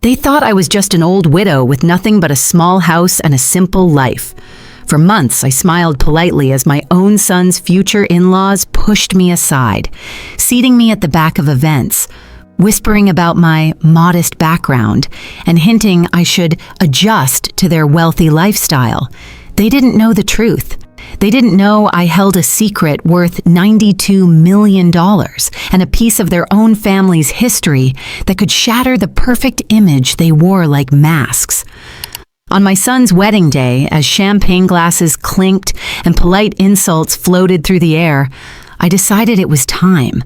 They thought I was just an old widow with nothing but a small house and a simple life. For months, I smiled politely as my own son's future in-laws pushed me aside, seating me at the back of events, whispering about my modest background and hinting I should adjust to their wealthy lifestyle. They didn't know the truth. They didn't know I held a secret worth $92 million and a piece of their own family's history that could shatter the perfect image they wore like masks. On my son's wedding day, as champagne glasses clinked and polite insults floated through the air, I decided it was time.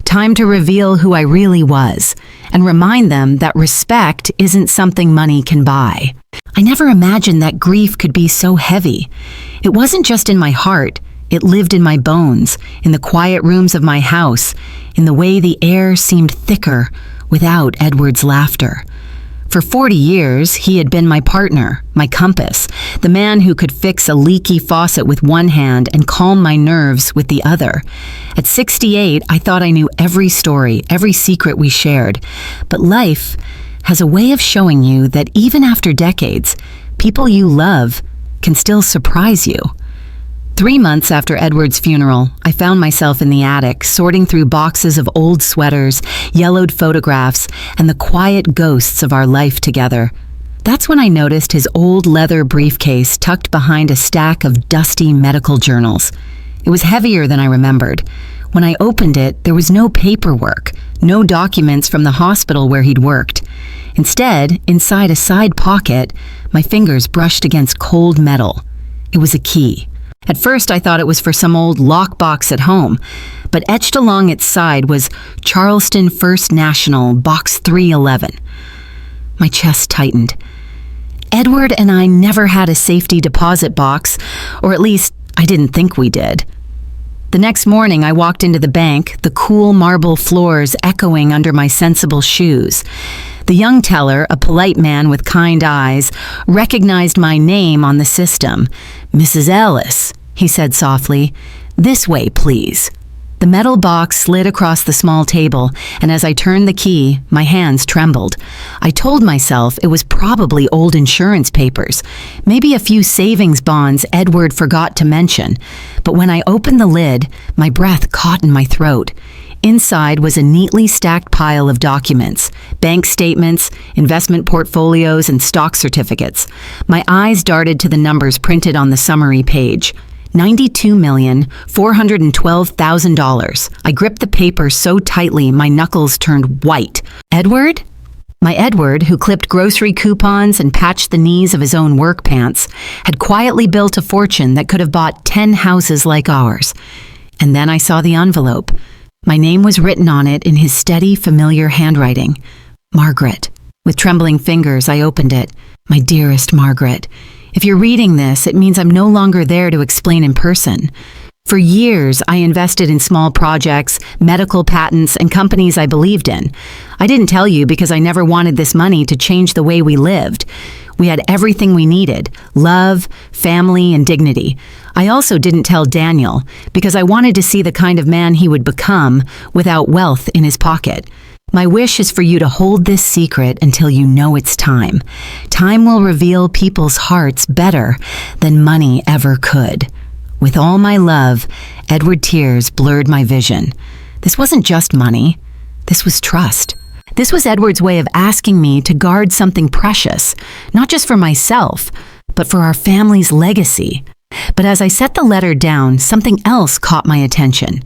Time to reveal who I really was and remind them that respect isn't something money can buy. I never imagined that grief could be so heavy. It wasn't just in my heart, it lived in my bones, in the quiet rooms of my house, in the way the air seemed thicker without Edward's laughter. For 40 years, he had been my partner, my compass, the man who could fix a leaky faucet with one hand and calm my nerves with the other. At 68, I thought I knew every story, every secret we shared. But life has a way of showing you that even after decades, people you love can still surprise you. 3 months after Edward's funeral, I found myself in the attic, sorting through boxes of old sweaters, yellowed photographs, and the quiet ghosts of our life together. That's when I noticed his old leather briefcase tucked behind a stack of dusty medical journals. It was heavier than I remembered. When I opened it, there was no paperwork, no documents from the hospital where he'd worked. Instead, inside a side pocket, my fingers brushed against cold metal. It was a key. At first, I thought it was for some old lockbox at home, but etched along its side was Charleston First National, Box 311. My chest tightened. Edward and I never had a safety deposit box, or at least I didn't think we did. The next morning, I walked into the bank, the cool marble floors echoing under my sensible shoes. The young teller, a polite man with kind eyes, recognized my name on the system. "Mrs. Ellis," he said softly. "This way, please." The metal box slid across the small table, and as I turned the key, my hands trembled. I told myself it was probably old insurance papers, maybe a few savings bonds Edward forgot to mention. But when I opened the lid, my breath caught in my throat. Inside was a neatly stacked pile of documents, bank statements, investment portfolios, and stock certificates. My eyes darted to the numbers printed on the summary page. $92,412,000. I gripped the paper so tightly my knuckles turned white. Edward? My Edward, who clipped grocery coupons and patched the knees of his own work pants, had quietly built a fortune that could have bought 10 houses like ours. And then I saw the envelope. My name was written on it in his steady, familiar handwriting. Margaret. With trembling fingers, I opened it. My dearest Margaret. If you're reading this, it means I'm no longer there to explain in person. For years, I invested in small projects, medical patents, and companies I believed in. I didn't tell you because I never wanted this money to change the way we lived. We had everything we needed: love, family, and dignity. I also didn't tell Daniel because I wanted to see the kind of man he would become without wealth in his pocket. My wish is for you to hold this secret until you know it's time. Time will reveal people's hearts better than money ever could. With all my love, Edward tears blurred my vision. This wasn't just money. This was trust. This was Edward's way of asking me to guard something precious, not just for myself, but for our family's legacy. But as I set the letter down, something else caught my attention.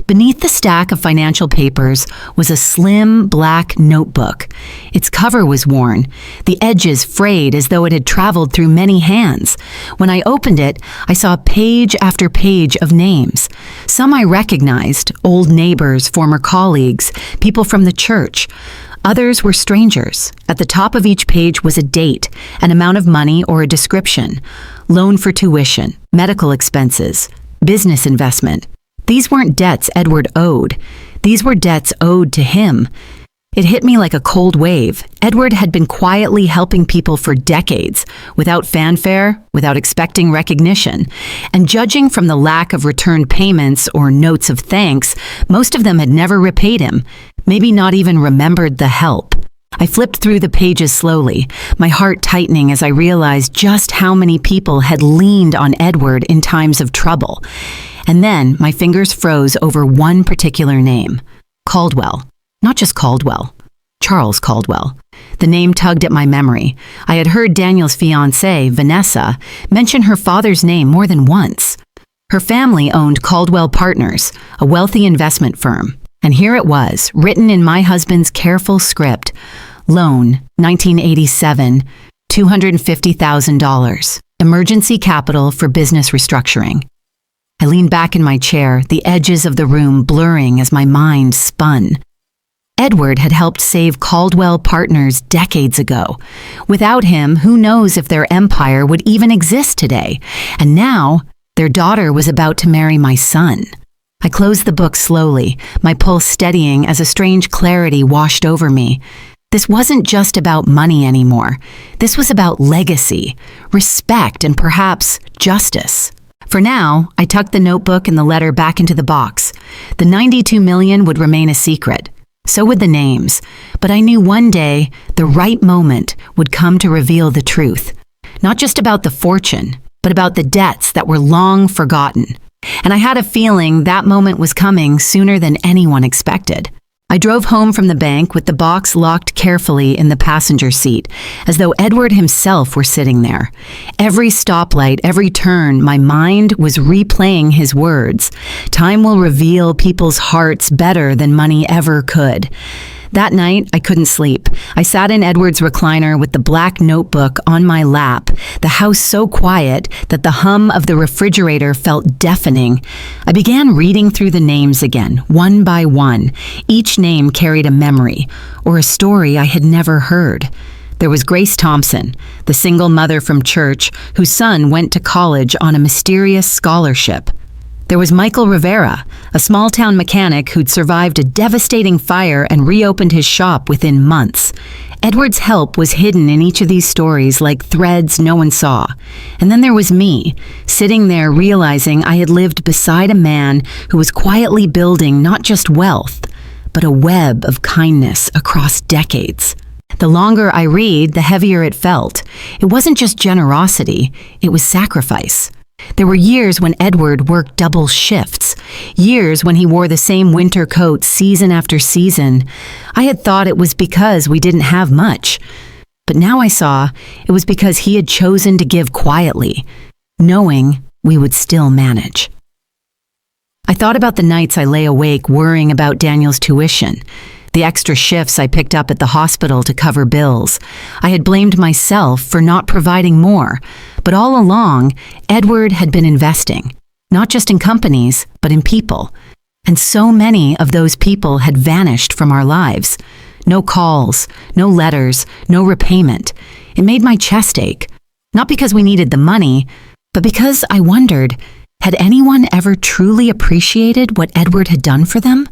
Beneath the stack of financial papers was a slim, black notebook. Its cover was worn, the edges frayed as though it had traveled through many hands. When I opened it, I saw page after page of names. Some I recognized, old neighbors, former colleagues, people from the church. Others were strangers. At the top of each page was a date, an amount of money or a description. Loan for tuition, medical expenses, business investment. These weren't debts Edward owed. These were debts owed to him. It hit me like a cold wave. Edward had been quietly helping people for decades, without fanfare, without expecting recognition. And judging from the lack of returned payments or notes of thanks, most of them had never repaid him, maybe not even remembered the help. I flipped through the pages slowly, my heart tightening as I realized just how many people had leaned on Edward in times of trouble. And then my fingers froze over one particular name. Caldwell. Not just Caldwell. Charles Caldwell. The name tugged at my memory. I had heard Daniel's fiancee, Vanessa, mention her father's name more than once. Her family owned Caldwell Partners, a wealthy investment firm. And here it was, written in my husband's careful script. Loan, 1987, $250,000. Emergency capital for business restructuring. I leaned back in my chair, the edges of the room blurring as my mind spun. Edward had helped save Caldwell Partners decades ago. Without him, who knows if their empire would even exist today? And now, their daughter was about to marry my son. I closed the book slowly, my pulse steadying as a strange clarity washed over me. This wasn't just about money anymore. This was about legacy, respect, and perhaps justice. For now, I tucked the notebook and the letter back into the box. The $92 million would remain a secret. So would the names, but I knew one day the right moment would come to reveal the truth. Not just about the fortune, but about the debts that were long forgotten. And I had a feeling that moment was coming sooner than anyone expected. I drove home from the bank with the box locked carefully in the passenger seat, as though Edward himself were sitting there. Every stoplight, every turn, my mind was replaying his words. Time will reveal people's hearts better than money ever could. That night, I couldn't sleep. I sat in Edward's recliner with the black notebook on my lap, the house so quiet that the hum of the refrigerator felt deafening. I began reading through the names again, one by one. Each name carried a memory, or a story I had never heard. There was Grace Thompson, the single mother from church whose son went to college on a mysterious scholarship. There was Michael Rivera, a small-town mechanic who'd survived a devastating fire and reopened his shop within months. Edward's help was hidden in each of these stories like threads no one saw. And then there was me, sitting there realizing I had lived beside a man who was quietly building not just wealth, but a web of kindness across decades. The longer I read, the heavier it felt. It wasn't just generosity, it was sacrifice. There were years when Edward worked double shifts, years when he wore the same winter coat season after season. I had thought it was because we didn't have much, but now I saw it was because he had chosen to give quietly, knowing we would still manage. I thought about the nights I lay awake worrying about Daniel's tuition, the extra shifts I picked up at the hospital to cover bills. I had blamed myself for not providing more, but all along, Edward had been investing, not just in companies, but in people. And so many of those people had vanished from our lives. No calls, no letters, no repayment. It made my chest ache, not because we needed the money, but because I wondered, had anyone ever truly appreciated what Edward had done for them?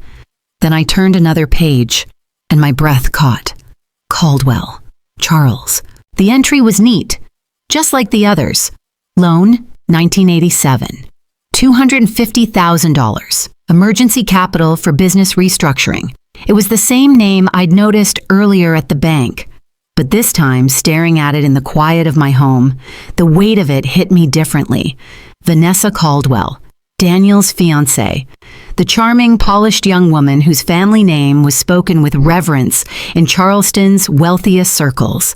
Then I turned another page, and my breath caught. Caldwell, Charles. The entry was neat, just like the others. Loan, 1987. $250,000. Emergency capital for business restructuring. It was the same name I'd noticed earlier at the bank. But this time, staring at it in the quiet of my home, the weight of it hit me differently. Vanessa Caldwell, Daniel's fiancée. The charming, polished young woman whose family name was spoken with reverence in Charleston's wealthiest circles.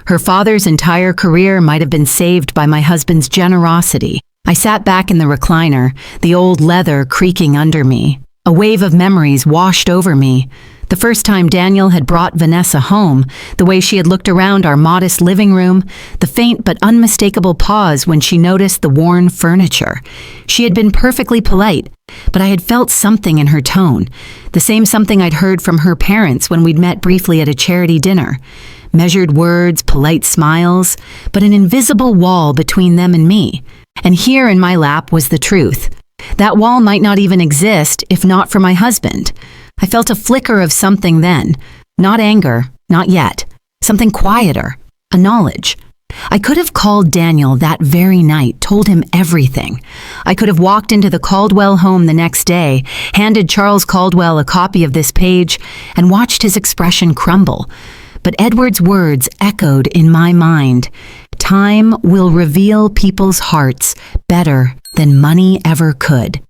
Her father's entire career might have been saved by my husband's generosity. I sat back in the recliner, the old leather creaking under me. A wave of memories washed over me. The first time Daniel had brought Vanessa home, the way she had looked around our modest living room, the faint but unmistakable pause when she noticed the worn furniture. She had been perfectly polite, but I had felt something in her tone, the same something I'd heard from her parents when we'd met briefly at a charity dinner. Measured words, polite smiles, but an invisible wall between them and me. And here in my lap was the truth. That wall might not even exist if not for my husband. I felt a flicker of something then. Not anger, not yet. Something quieter, a knowledge. I could have called Daniel that very night, told him everything. I could have walked into the Caldwell home the next day, handed Charles Caldwell a copy of this page, and watched his expression crumble. but Edward's words echoed in my mind. Time will reveal people's hearts better than money ever could.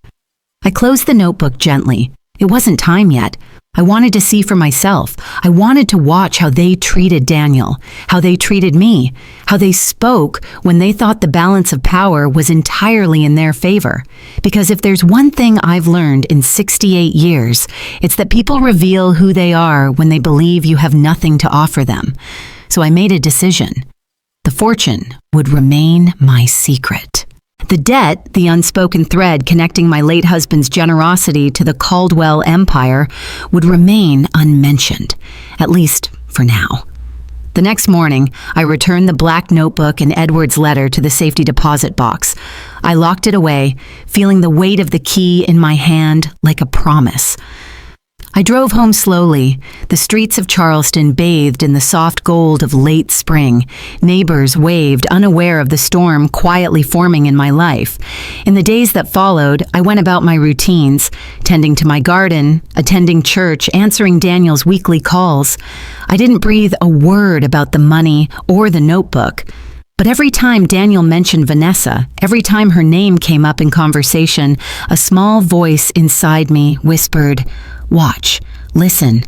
I closed the notebook gently. It wasn't time yet. I wanted to see for myself. I wanted to watch how they treated Daniel, how they treated me, how they spoke when they thought the balance of power was entirely in their favor. Because if there's one thing I've learned in 68 years, it's that people reveal who they are when they believe you have nothing to offer them. So I made a decision. The fortune would remain my secret. The debt, the unspoken thread connecting my late husband's generosity to the Caldwell empire, would remain unmentioned, at least for now. The next morning, I returned the black notebook and Edward's letter to the safety deposit box. I locked it away, feeling the weight of the key in my hand like a promise. I drove home slowly, the streets of Charleston bathed in the soft gold of late spring. Neighbors waved, unaware of the storm quietly forming in my life. In the days that followed, I went about my routines, tending to my garden, attending church, answering Daniel's weekly calls. I didn't breathe a word about the money or the notebook. But every time Daniel mentioned Vanessa, every time her name came up in conversation, a small voice inside me whispered, "Watch, listen,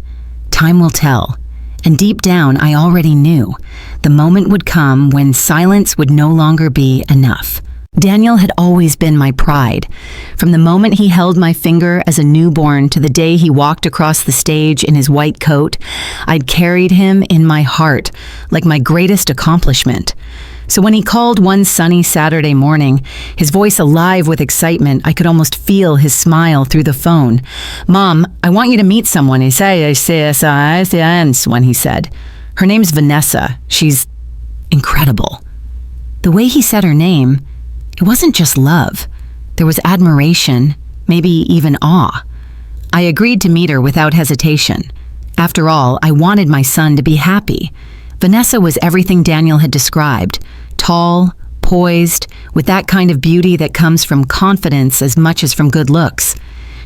time will tell." And deep down, I already knew. The moment would come when silence would no longer be enough. Daniel had always been my pride. From the moment he held my finger as a newborn to the day he walked across the stage in his white coat, I'd carried him in my heart like my greatest accomplishment. So when he called one sunny Saturday morning, his voice alive with excitement, I could almost feel his smile through the phone. "Mom, I want you to meet someone," he said, when he said. "Her name's Vanessa. She's incredible." The way he said her name, it wasn't just love. There was admiration, maybe even awe. I agreed to meet her without hesitation. After all, I wanted my son to be happy. Vanessa was everything Daniel had described. Tall, poised, with that kind of beauty that comes from confidence as much as from good looks.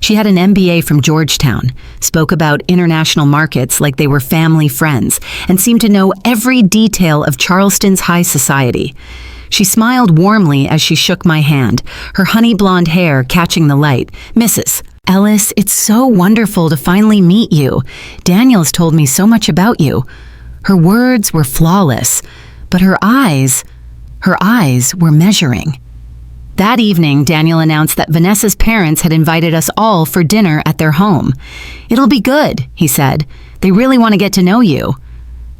She had an MBA from Georgetown, spoke about international markets like they were family friends, and seemed to know every detail of Charleston's high society. She smiled warmly as she shook my hand, her honey blonde hair catching the light. "Mrs. Ellis, it's so wonderful to finally meet you. Daniel's told me so much about you." Her words were flawless, but her eyes were measuring. That evening, Daniel announced that Vanessa's parents had invited us all for dinner at their home. "It'll be good," he said. "They really want to get to know you."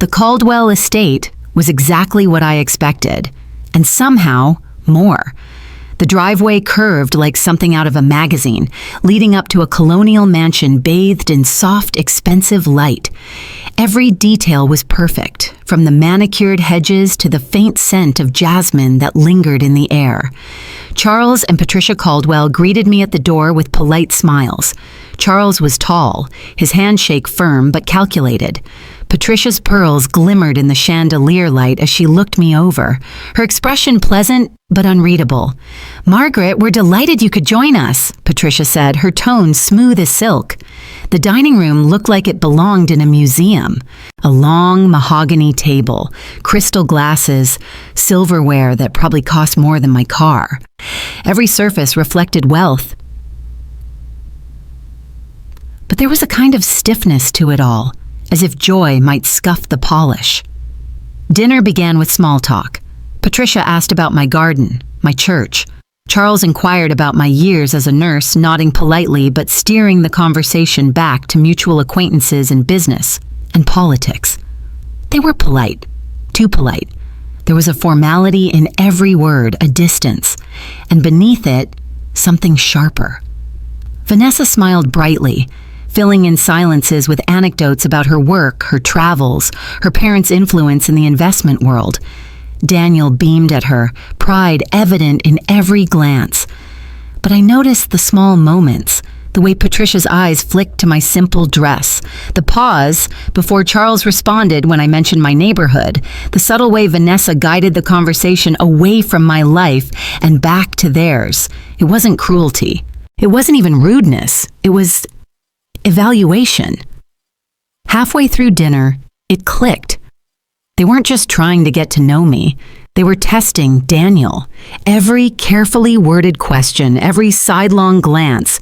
The Caldwell estate was exactly what I expected, and somehow more. The driveway curved like something out of a magazine, leading up to a colonial mansion bathed in soft, expensive light. Every detail was perfect, from the manicured hedges to the faint scent of jasmine that lingered in the air. Charles and Patricia Caldwell greeted me at the door with polite smiles. Charles was tall, his handshake firm but calculated. Patricia's pearls glimmered in the chandelier light as she looked me over, her expression pleasant but unreadable. "Margaret, we're delighted you could join us," Patricia said, her tone smooth as silk. The dining room looked like it belonged in a museum. A long mahogany table, crystal glasses, silverware that probably cost more than my car. Every surface reflected wealth. But there was a kind of stiffness to it all, as if joy might scuff the polish. Dinner began with small talk. Patricia asked about my garden, my church. Charles inquired about my years as a nurse, nodding politely but steering the conversation back to mutual acquaintances in business and politics. They were polite, too polite. There was a formality in every word, a distance, and beneath it, something sharper. Vanessa smiled brightly, filling in silences with anecdotes about her work, her travels, her parents' influence in the investment world. Daniel beamed at her, pride evident in every glance. But I noticed the small moments, the way Patricia's eyes flicked to my simple dress, the pause before Charles responded when I mentioned my neighborhood, the subtle way Vanessa guided the conversation away from my life and back to theirs. It wasn't cruelty. It wasn't even rudeness. It was evaluation. Halfway through dinner, It clicked. They weren't just trying to get to know me. They were testing Daniel. Every carefully worded question, every sidelong glance,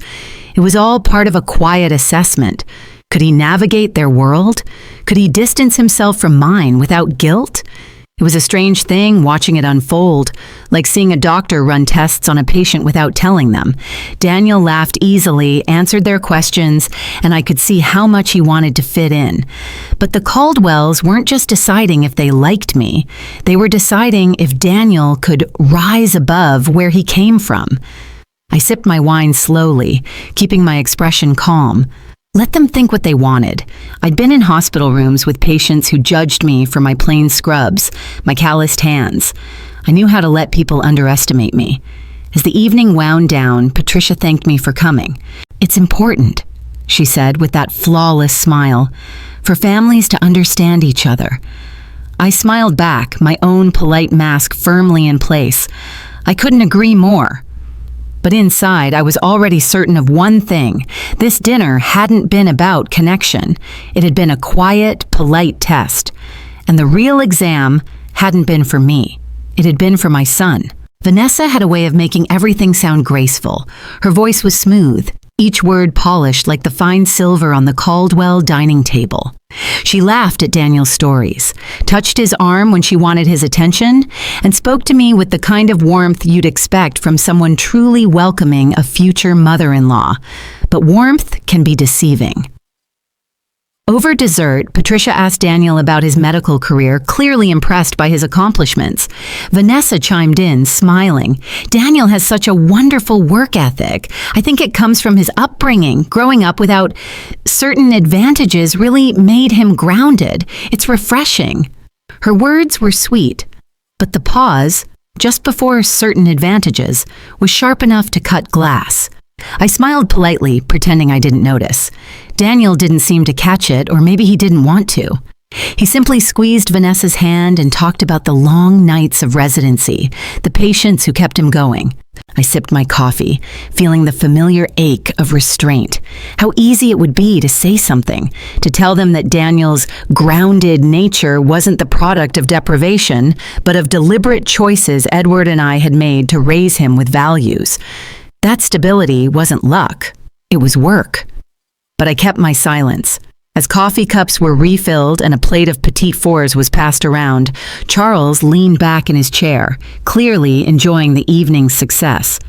it was all part of a quiet assessment. Could he navigate their world? Could he distance himself from mine without guilt? It was a strange thing watching it unfold, like seeing a doctor run tests on a patient without telling them. Daniel laughed easily, answered their questions, and I could see how much he wanted to fit in. But the Caldwells weren't just deciding if they liked me. They were deciding if Daniel could rise above where he came from. I sipped my wine slowly, keeping my expression calm. Let them think what they wanted. I'd been in hospital rooms with patients who judged me for my plain scrubs, my calloused hands. I knew how to let people underestimate me. As the evening wound down, Patricia thanked me for coming. "It's important," she said with that flawless smile, "for families to understand each other." I smiled back, my own polite mask firmly in place. I couldn't agree more. But inside, I was already certain of one thing. This dinner hadn't been about connection. It had been a quiet, polite test. And the real exam hadn't been for me. It had been for my son. Vanessa had a way of making everything sound graceful. Her voice was smooth, each word polished like the fine silver on the Caldwell dining table. She laughed at Daniel's stories, touched his arm when she wanted his attention, and spoke to me with the kind of warmth you'd expect from someone truly welcoming a future mother-in-law. But warmth can be deceiving. Over dessert, Patricia asked Daniel about his medical career, clearly impressed by his accomplishments. Vanessa chimed in, smiling. "Daniel has such a wonderful work ethic. I think it comes from his upbringing. Growing up without certain advantages really made him grounded. It's refreshing." Her words were sweet, but the pause, just before certain advantages, was sharp enough to cut glass. I smiled politely, pretending I didn't notice. Daniel didn't seem to catch it, or maybe he didn't want to. He simply squeezed Vanessa's hand and talked about the long nights of residency, the patients who kept him going. I sipped my coffee, feeling the familiar ache of restraint. How easy it would be to say something, to tell them that Daniel's grounded nature wasn't the product of deprivation, but of deliberate choices Edward and I had made to raise him with values. That stability wasn't luck, it was work. But I kept my silence. As coffee cups were refilled and a plate of petite fours was passed around, Charles leaned back in his chair, clearly enjoying the evening's success.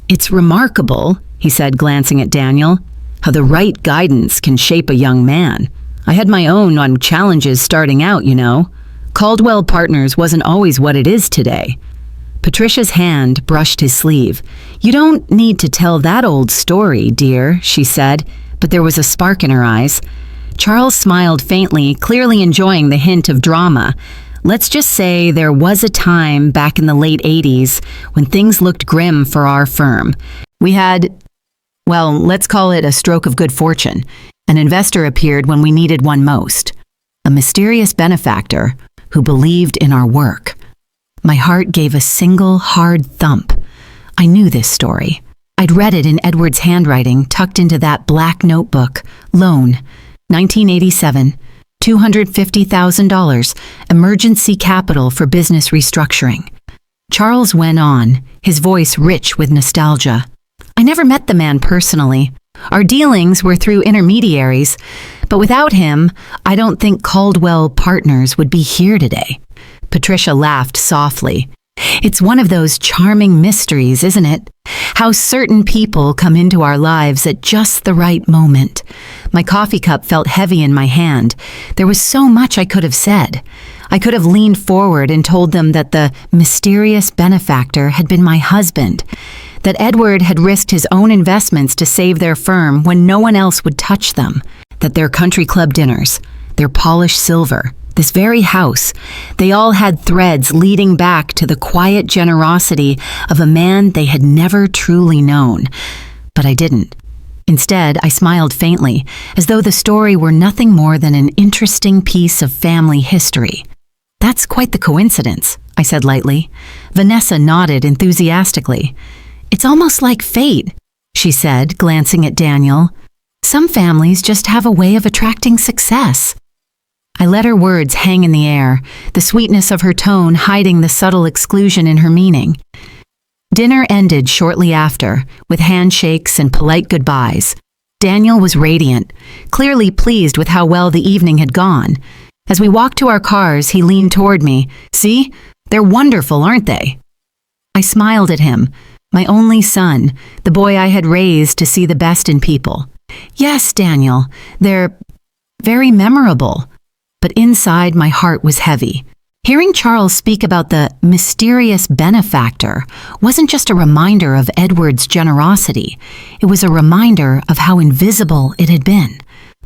"It's remarkable," he said, glancing at Daniel, "how the right guidance can shape a young man. I had my own on challenges starting out, you know. Caldwell Partners wasn't always what it is today." Patricia's hand brushed his sleeve. "You don't need to tell that old story, dear," she said, but there was a spark in her eyes. Charles smiled faintly, clearly enjoying the hint of drama. "Let's just say there was a time back in the late 80s when things looked grim for our firm. We had, well, let's call it a stroke of good fortune. An investor appeared when we needed one most. A mysterious benefactor who believed in our work." My heart gave a single hard thump. I knew this story. I'd read it in Edward's handwriting, tucked into that black notebook. Loan, 1987, $250,000, emergency capital for business restructuring. Charles went on, his voice rich with nostalgia. "I never met the man personally. Our dealings were through intermediaries, but without him, I don't think Caldwell Partners would be here today." Patricia laughed softly. "It's one of those charming mysteries, isn't it? How certain people come into our lives at just the right moment." My coffee cup felt heavy in my hand. There was so much I could have said. I could have leaned forward and told them that the mysterious benefactor had been my husband, that Edward had risked his own investments to save their firm when no one else would touch them, that their country club dinners, their polished silver, this very house, they all had threads leading back to the quiet generosity of a man they had never truly known. But I didn't. Instead, I smiled faintly, as though the story were nothing more than an interesting piece of family history. "That's quite the coincidence," I said lightly. Vanessa nodded enthusiastically. "It's almost like fate," she said, glancing at Daniel. "Some families just have a way of attracting success." I let her words hang in the air, the sweetness of her tone hiding the subtle exclusion in her meaning. Dinner ended shortly after, with handshakes and polite goodbyes. Daniel was radiant, clearly pleased with how well the evening had gone. As we walked to our cars, he leaned toward me. "See? They're wonderful, aren't they?" I smiled at him, my only son, the boy I had raised to see the best in people. "Yes, Daniel, they're very memorable." But inside, my heart was heavy. Hearing Charles speak about the mysterious benefactor wasn't just a reminder of Edward's generosity. It was a reminder of how invisible it had been.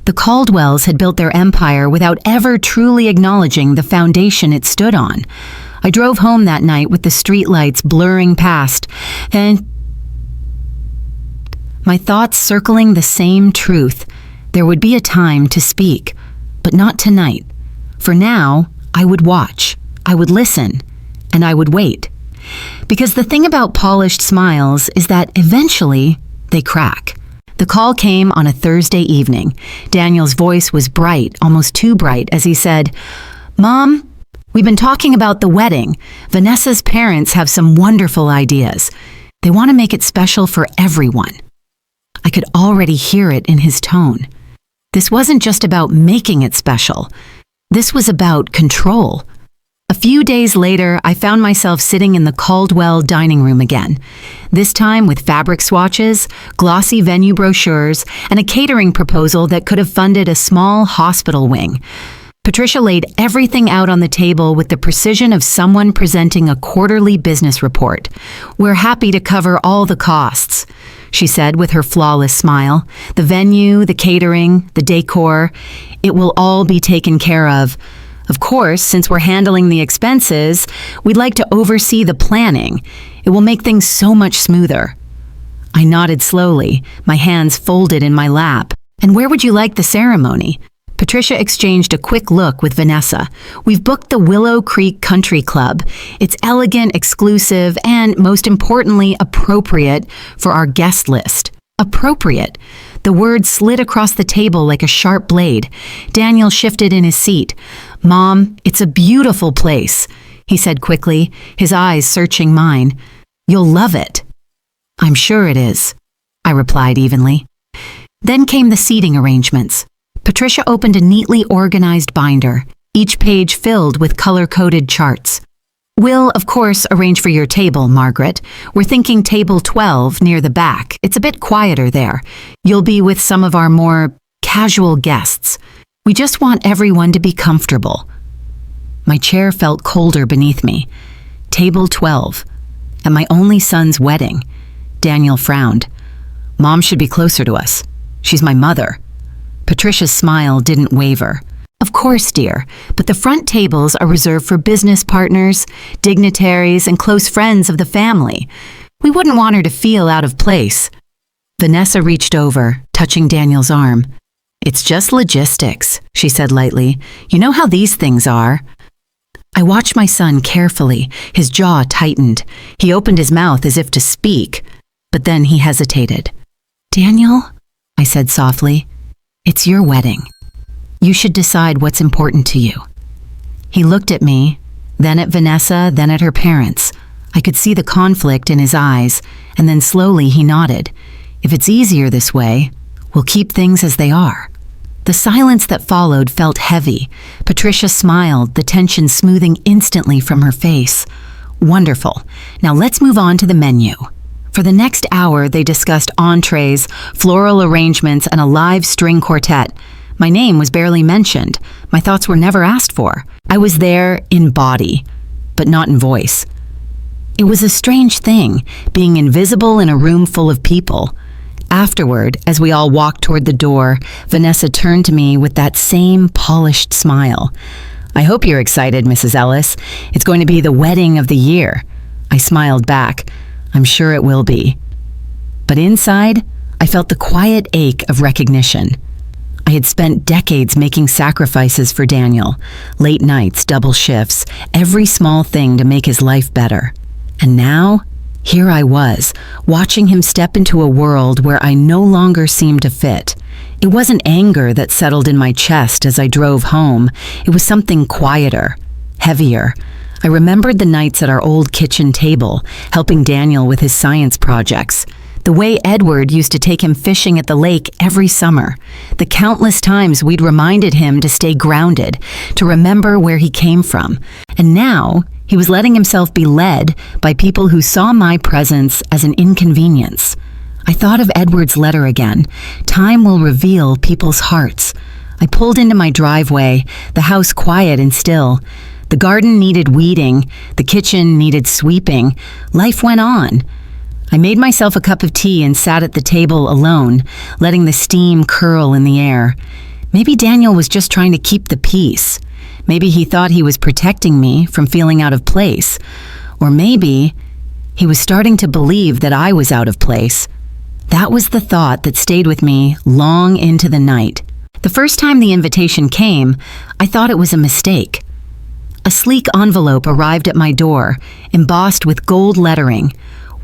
The Caldwells had built their empire without ever truly acknowledging the foundation it stood on. I drove home that night with the streetlights blurring past, and my thoughts circling the same truth. There would be a time to speak, but not tonight. For now, I would watch, I would listen, and I would wait. Because the thing about polished smiles is that eventually they crack. The call came on a Thursday evening. Daniel's voice was bright, almost too bright, as he said, "Mom, we've been talking about the wedding. Vanessa's parents have some wonderful ideas. They want to make it special for everyone." I could already hear it in his tone. This wasn't just about making it special. This was about control. A few days later, I found myself sitting in the Caldwell dining room again, this time with fabric swatches, glossy venue brochures, and a catering proposal that could have funded a small hospital wing. Patricia laid everything out on the table with the precision of someone presenting a quarterly business report. "We're happy to cover all the costs," she said with her flawless smile. "The venue, the catering, the decor, it will all be taken care of. Of course, since we're handling the expenses, we'd like to oversee the planning. It will make things so much smoother." I nodded slowly, my hands folded in my lap. "And where would you like the ceremony?" Patricia exchanged a quick look with Vanessa. "We've booked the Willow Creek Country Club. It's elegant, exclusive, and most importantly, appropriate for our guest list." Appropriate. The word slid across the table like a sharp blade. Daniel shifted in his seat. "Mom, it's a beautiful place," he said quickly, his eyes searching mine. "You'll love it." "I'm sure it is," I replied evenly. Then came the seating arrangements. Patricia opened a neatly organized binder, each page filled with color-coded charts. "We'll, of course, arrange for your table, Margaret. We're thinking table 12 near the back. It's a bit quieter there. You'll be with some of our more casual guests. We just want everyone to be comfortable." My chair felt colder beneath me. Table 12. At my only son's wedding. Daniel frowned. "Mom should be closer to us. She's my mother." Patricia's smile didn't waver. "Of course, dear, but the front tables are reserved for business partners, dignitaries, and close friends of the family. We wouldn't want her to feel out of place." Vanessa reached over, touching Daniel's arm. "It's just logistics," she said lightly. "You know how these things are." I watched my son carefully, his jaw tightened. He opened his mouth as if to speak, but then he hesitated. "Daniel," I said softly, "it's your wedding. You should decide what's important to you." He looked at me, then at Vanessa, then at her parents. I could see the conflict in his eyes, and then slowly he nodded. "If it's easier this way, we'll keep things as they are." The silence that followed felt heavy. Patricia smiled, the tension smoothing instantly from her face. "Wonderful. Now let's move on to the menu." For the next hour, they discussed entrees, floral arrangements, and a live string quartet. My name was barely mentioned. My thoughts were never asked for. I was there in body, but not in voice. It was a strange thing, being invisible in a room full of people. Afterward, as we all walked toward the door, Vanessa turned to me with that same polished smile. "I hope you're excited, Mrs. Ellis. It's going to be the wedding of the year." I smiled back. "I'm sure it will be." But inside, I felt the quiet ache of recognition. I had spent decades making sacrifices for Daniel, late nights, double shifts, every small thing to make his life better. And now, Here I was, watching him step into a world where I no longer seemed to fit. It wasn't anger that settled in my chest as I drove home. It was something quieter, heavier. I remembered the nights at our old kitchen table, helping Daniel with his science projects. The way Edward used to take him fishing at the lake every summer. The countless times we'd reminded him to stay grounded, to remember where he came from. And now, he was letting himself be led by people who saw my presence as an inconvenience. I thought of Edward's letter again. Time will reveal people's hearts. I pulled into my driveway, the house quiet and still. The garden needed weeding, the kitchen needed sweeping. Life went on. I made myself a cup of tea and sat at the table alone, letting the steam curl in the air. Maybe Daniel was just trying to keep the peace. Maybe he thought he was protecting me from feeling out of place. Or maybe he was starting to believe that I was out of place. That was the thought that stayed with me long into the night. The first time the invitation came, I thought it was a mistake. A sleek envelope arrived at my door, embossed with gold lettering.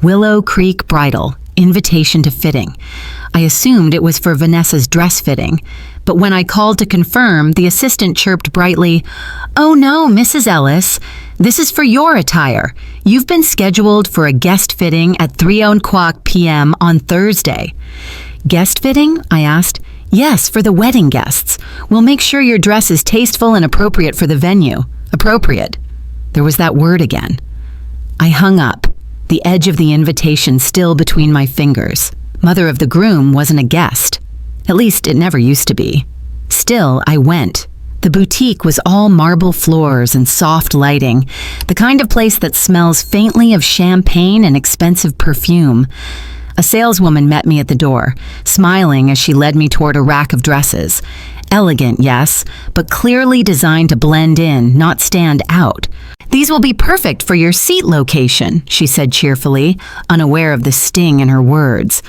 Willow Creek Bridal, invitation to fitting. I assumed it was for Vanessa's dress fitting, but when I called to confirm, the assistant chirped brightly, "Oh no, Mrs. Ellis, this is for your attire. You've been scheduled for a guest fitting at 3:00 p.m. on Thursday." "Guest fitting?" I asked. "Yes, for the wedding guests. We'll make sure your dress is tasteful and appropriate for the venue." Appropriate. There was that word again. I hung up, the edge of the invitation still between my fingers. Mother of the groom wasn't a guest. At least it never used to be. Still, I went. The boutique was all marble floors and soft lighting, the kind of place that smells faintly of champagne and expensive perfume. A saleswoman met me at the door, smiling as she led me toward a rack of dresses. Elegant, yes, but clearly designed to blend in, not stand out. "These will be perfect for your seat location," she said cheerfully, unaware of the sting in her words.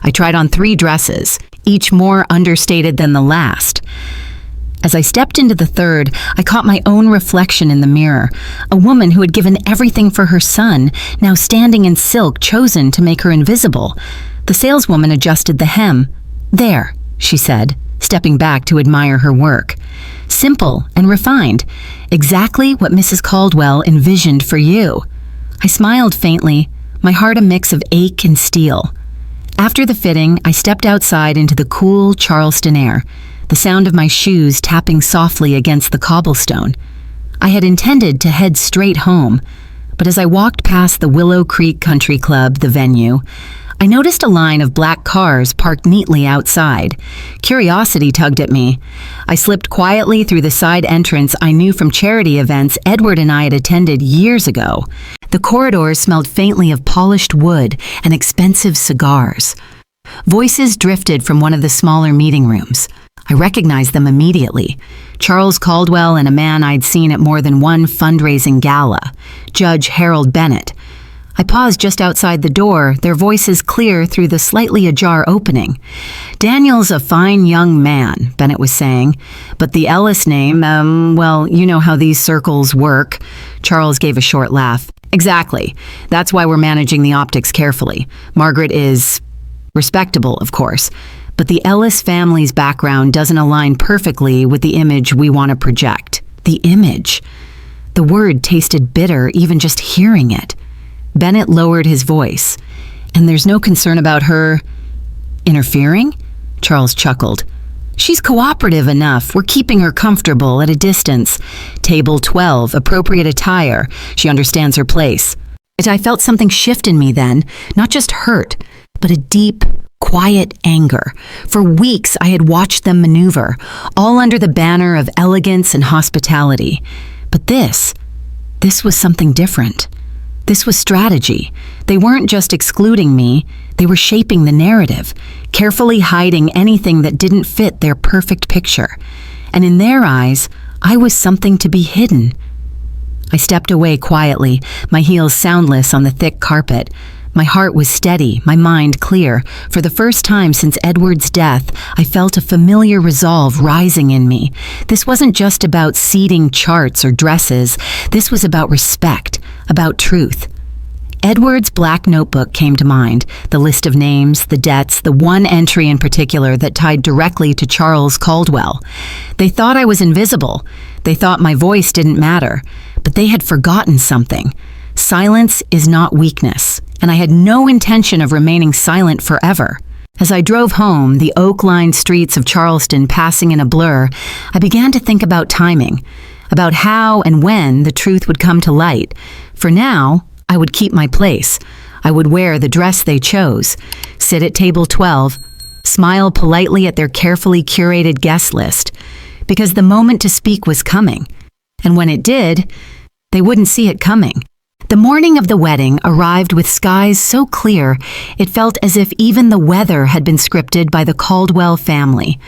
I tried on 3 dresses, each more understated than the last. As I stepped into the third, I caught my own reflection in the mirror, a woman who had given everything for her son, now standing in silk chosen to make her invisible. The saleswoman adjusted the hem. "There," she said, stepping back to admire her work. "Simple and refined. Exactly what Mrs. Caldwell envisioned for you." I smiled faintly, my heart a mix of ache and steel. After the fitting, I stepped outside into the cool Charleston air, the sound of my shoes tapping softly against the cobblestone. I had intended to head straight home, but as I walked past the Willow Creek Country Club, the venue, I noticed a line of black cars parked neatly outside. Curiosity tugged at me. I slipped quietly through the side entrance I knew from charity events Edward and I had attended years ago. The corridors smelled faintly of polished wood and expensive cigars. Voices drifted from one of the smaller meeting rooms. I recognized them immediately. Charles Caldwell and a man I'd seen at more than one fundraising gala, Judge Harold Bennett. I paused just outside the door, their voices clear through the slightly ajar opening. "Daniel's a fine young man," Bennett was saying, "but the Ellis name, well, you know how these circles work." Charles gave a short laugh. "Exactly. That's why we're managing the optics carefully. Margaret is respectable, of course, but the Ellis family's background doesn't align perfectly with the image we want to project." The image. The word tasted bitter even just hearing it. Bennett lowered his voice. "And there's no concern about her interfering?" Charles chuckled. "She's cooperative enough. We're keeping her comfortable at a distance. Table 12, appropriate attire. She understands her place." I felt something shift in me then, not just hurt, but a deep, quiet anger. For weeks I had watched them maneuver, all under the banner of elegance and hospitality. But this was something different. This was strategy. They weren't just excluding me, they were shaping the narrative, carefully hiding anything that didn't fit their perfect picture. And in their eyes, I was something to be hidden. I stepped away quietly, my heels soundless on the thick carpet. My heart was steady, my mind clear. For the first time since Edward's death, I felt a familiar resolve rising in me. This wasn't just about seating charts or dresses. This was about respect, about truth. Edward's black notebook came to mind, the list of names, the debts, the one entry in particular that tied directly to Charles Caldwell. They thought I was invisible. They thought my voice didn't matter. But they had forgotten something. Silence is not weakness, and I had no intention of remaining silent forever. As I drove home, the oak-lined streets of Charleston passing in a blur, I began to think about timing, about how and when the truth would come to light. For now, I would keep my place. I would wear the dress they chose, sit at table 12, smile politely at their carefully curated guest list, because the moment to speak was coming. And when it did, they wouldn't see it coming. The morning of the wedding arrived with skies so clear, it felt as if even the weather had been scripted by the Caldwell family.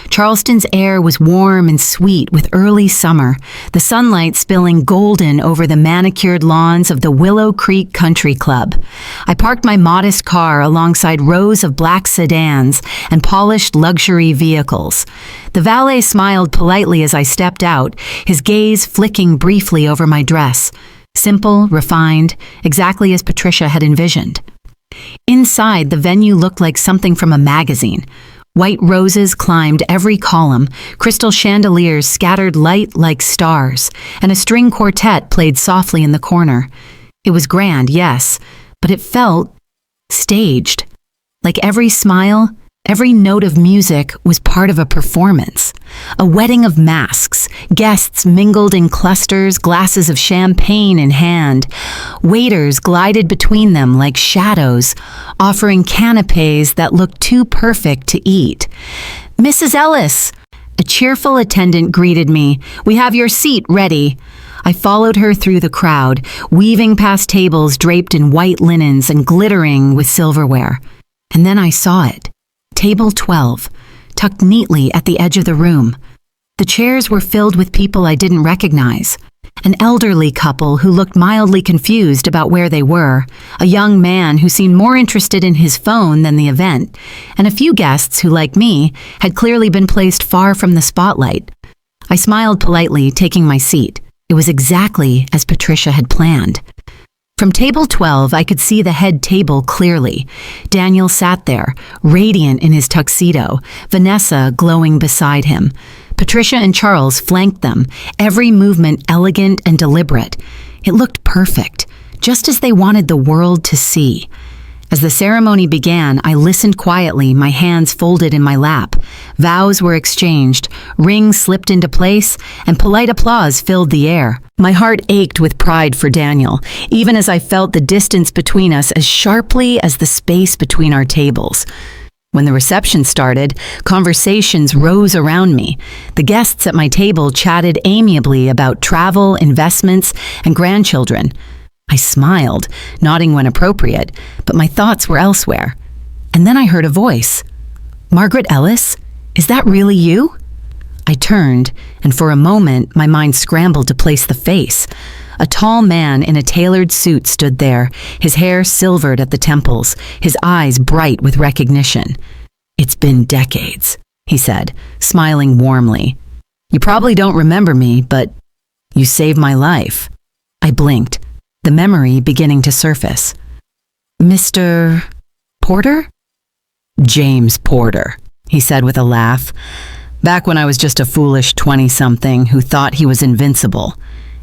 Charleston's air was warm and sweet with early summer, the sunlight spilling golden over the manicured lawns of the Willow Creek Country Club. I parked my modest car alongside rows of black sedans and polished luxury vehicles. The valet smiled politely as I stepped out, his gaze flicking briefly over my dress. Simple, refined, exactly as Patricia had envisioned. Inside, the venue looked like something from a magazine. White roses climbed every column, crystal chandeliers scattered light like stars, and a string quartet played softly in the corner. It was grand, yes, but it felt staged. Like every smile, every note of music was part of a performance. A wedding of masks, guests mingled in clusters, glasses of champagne in hand. Waiters glided between them like shadows, offering canapes that looked too perfect to eat. "Mrs. Ellis!" A cheerful attendant greeted me. "We have your seat ready." I followed her through the crowd, weaving past tables draped in white linens and glittering with silverware. And then I saw it. Table 12, tucked neatly at the edge of the room. The chairs were filled with people I didn't recognize. An elderly couple who looked mildly confused about where they were, a young man who seemed more interested in his phone than the event, and a few guests who, like me, had clearly been placed far from the spotlight. I smiled politely, taking my seat. It was exactly as Patricia had planned. From table 12, I could see the head table clearly. Daniel sat there, radiant in his tuxedo, Vanessa glowing beside him. Patricia and Charles flanked them, every movement elegant and deliberate. It looked perfect, just as they wanted the world to see. As the ceremony began, I listened quietly, my hands folded in my lap. Vows were exchanged, rings slipped into place, and polite applause filled the air. My heart ached with pride for Daniel, even as I felt the distance between us as sharply as the space between our tables. When the reception started, conversations rose around me. The guests at my table chatted amiably about travel, investments, and grandchildren. I smiled, nodding when appropriate, but my thoughts were elsewhere. And then I heard a voice. "Margaret Ellis? Is that really you?" I turned, and for a moment my mind scrambled to place the face. A tall man in a tailored suit stood there, his hair silvered at the temples, his eyes bright with recognition. "It's been decades," he said, smiling warmly. "You probably don't remember me, but you saved my life." I blinked, the memory beginning to surface. "Mr. Porter?" "James Porter," he said with a laugh. "Back when I was just a foolish 20-something who thought he was invincible.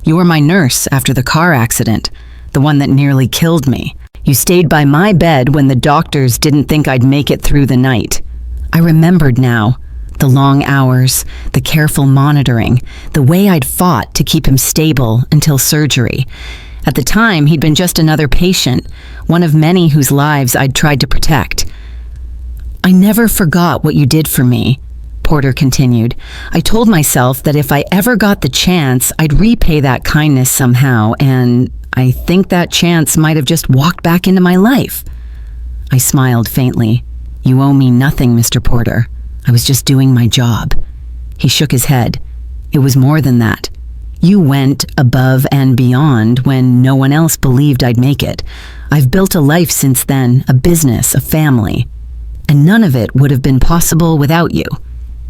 You were my nurse after the car accident, the one that nearly killed me. You stayed by my bed when the doctors didn't think I'd make it through the night." I remembered now. The long hours, the careful monitoring, the way I'd fought to keep him stable until surgery. At the time, he'd been just another patient, one of many whose lives I'd tried to protect. "I never forgot what you did for me," Porter continued. "I told myself that if I ever got the chance, I'd repay that kindness somehow, and I think that chance might have just walked back into my life." I smiled faintly. "You owe me nothing, Mr. Porter. I was just doing my job." He shook his head. "It was more than that. You went above and beyond when no one else believed I'd make it. I've built a life since then, a business, a family. And none of it would have been possible without you."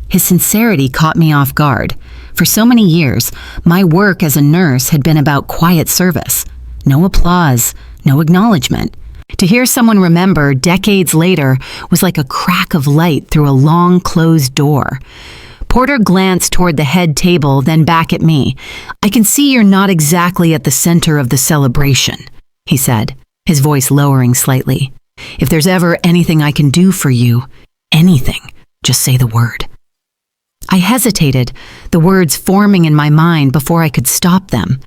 His sincerity caught me off guard. For so many years, my work as a nurse had been about quiet service. no applause, no acknowledgement. To hear someone remember decades later was like a crack of light through a long closed door. Porter glanced toward the head table, then back at me. "I can see you're not exactly at the center of the celebration," he said, his voice lowering slightly. "If there's ever anything I can do for you, anything, just say the word." I hesitated, the words forming in my mind before I could stop them.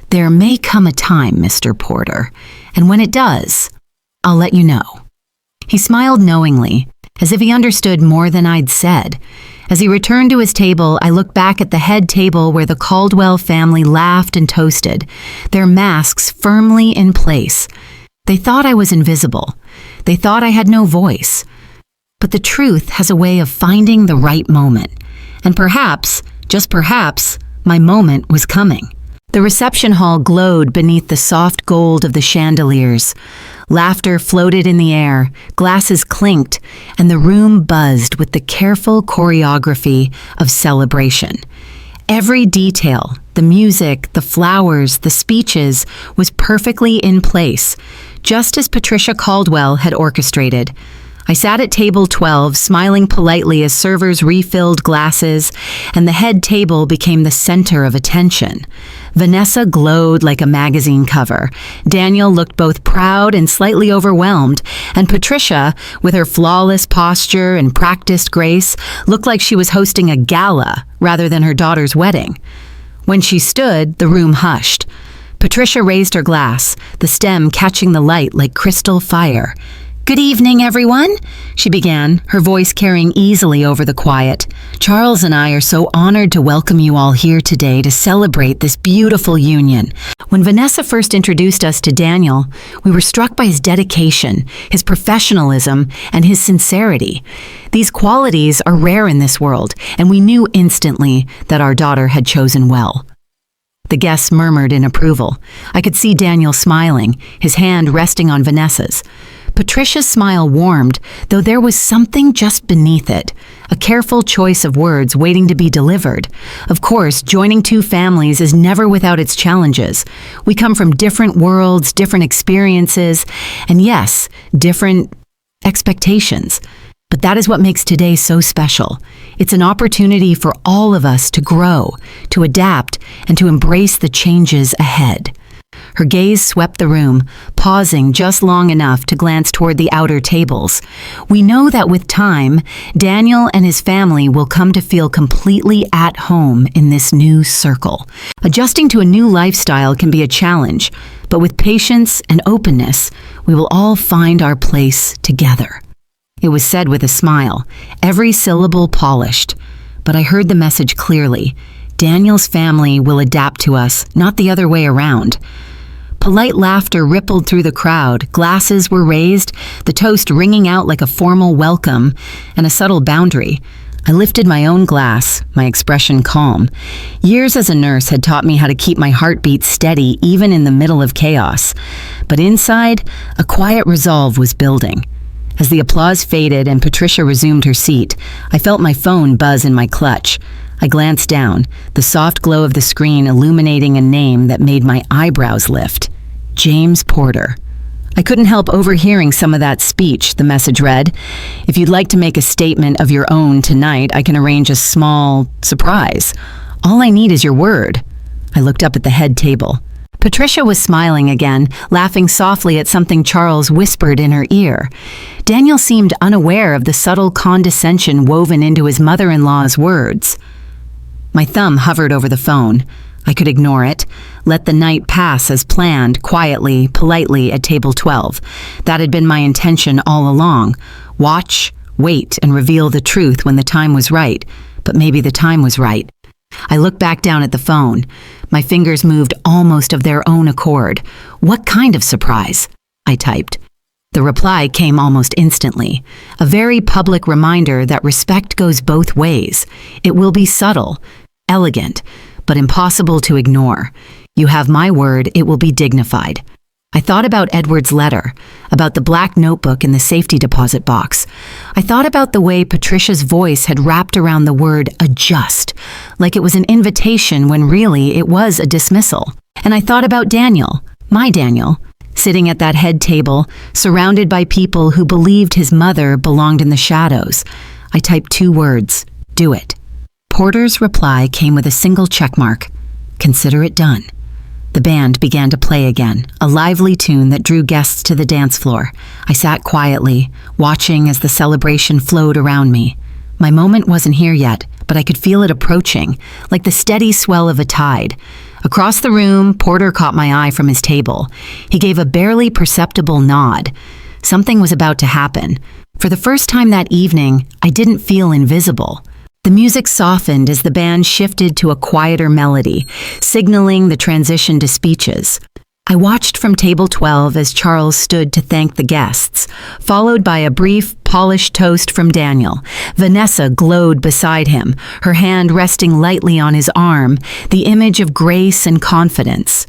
"There may come a time, Mr. Porter, and when it does, I'll let you know." He smiled knowingly, as if he understood more than I'd said. As he returned to his table, I looked back at the head table where the Caldwell family laughed and toasted, their masks firmly in place. They thought I was invisible. They thought I had no voice. But the truth has a way of finding the right moment. And perhaps, just perhaps, my moment was coming. The reception hall glowed beneath the soft gold of the chandeliers. Laughter floated in the air, glasses clinked, and the room buzzed with the careful choreography of celebration. Every detail, the music, the flowers, the speeches, was perfectly in place, just as Patricia Caldwell had orchestrated. I sat at table 12, smiling politely as servers refilled glasses, and the head table became the center of attention. Vanessa glowed like a magazine cover. Daniel looked both proud and slightly overwhelmed, and Patricia, with her flawless posture and practiced grace, looked like she was hosting a gala rather than her daughter's wedding. When she stood, the room hushed. Patricia raised her glass, the stem catching the light like crystal fire. "Good evening, everyone," she began, her voice carrying easily over the quiet. "Charles and I are so honored to welcome you all here today to celebrate this beautiful union." When Vanessa first introduced us to Daniel, we were struck by his dedication, his professionalism, and his sincerity. These qualities are rare in this world, and we knew instantly that our daughter had chosen well. The guests murmured in approval. I could see Daniel smiling, his hand resting on Vanessa's. Patricia's smile warmed, though there was something just beneath it, a careful choice of words waiting to be delivered. Of course, joining two families is never without its challenges. We come from different worlds, different experiences, and yes, different expectations. But that is what makes today so special. It's an opportunity for all of us to grow, to adapt, and to embrace the changes ahead. Her gaze swept the room, pausing just long enough to glance toward the outer tables. We know that with time, Daniel and his family will come to feel completely at home in this new circle. Adjusting to a new lifestyle can be a challenge, but with patience and openness, we will all find our place together. It was said with a smile, every syllable polished, but I heard the message clearly. Daniel's family will adapt to us, not the other way around. Polite laughter rippled through the crowd, glasses were raised, the toast ringing out like a formal welcome and a subtle boundary. I lifted my own glass, my expression calm. Years as a nurse had taught me how to keep my heartbeat steady even in the middle of chaos. But inside, a quiet resolve was building. As the applause faded and Patricia resumed her seat, I felt my phone buzz in my clutch. I glanced down, the soft glow of the screen illuminating a name that made my eyebrows lift. James Porter. I couldn't help overhearing some of that speech, the message read. "If you'd like to make a statement of your own tonight, I can arrange a small surprise. All I need is your word." I looked up at the head table. Patricia was smiling again, laughing softly at something Charles whispered in her ear. Daniel seemed unaware of the subtle condescension woven into his mother-in-law's words. My thumb hovered over the phone. I could ignore it, let the night pass as planned, quietly, politely at table 12. That had been my intention all along. Watch, wait, and reveal the truth when the time was right. But maybe the time was right. I looked back down at the phone. My fingers moved almost of their own accord. "What kind of surprise?" I typed. The reply came almost instantly. A very public reminder that respect goes both ways. It will be subtle, elegant, but impossible to ignore. You have my word, it will be dignified. I thought about Edward's letter, about the black notebook in the safety deposit box. I thought about the way Patricia's voice had wrapped around the word adjust, like it was an invitation when really it was a dismissal. And I thought about Daniel, My Daniel, sitting at that head table, surrounded by people who believed his mother belonged in the shadows. I typed 2 words, "Do it." Porter's reply came with a single checkmark. Consider it done. The band began to play again, a lively tune that drew guests to the dance floor. I sat quietly, watching as the celebration flowed around me. My moment wasn't here yet, but I could feel it approaching, like the steady swell of a tide. Across the room, Porter caught my eye from his table. He gave a barely perceptible nod. Something was about to happen. For the first time that evening, I didn't feel invisible. The music softened as the band shifted to a quieter melody, signaling the transition to speeches. I watched from table 12 as Charles stood to thank the guests, followed by a brief, polished toast from Daniel. Vanessa glowed beside him, her hand resting lightly on his arm, the image of grace and confidence.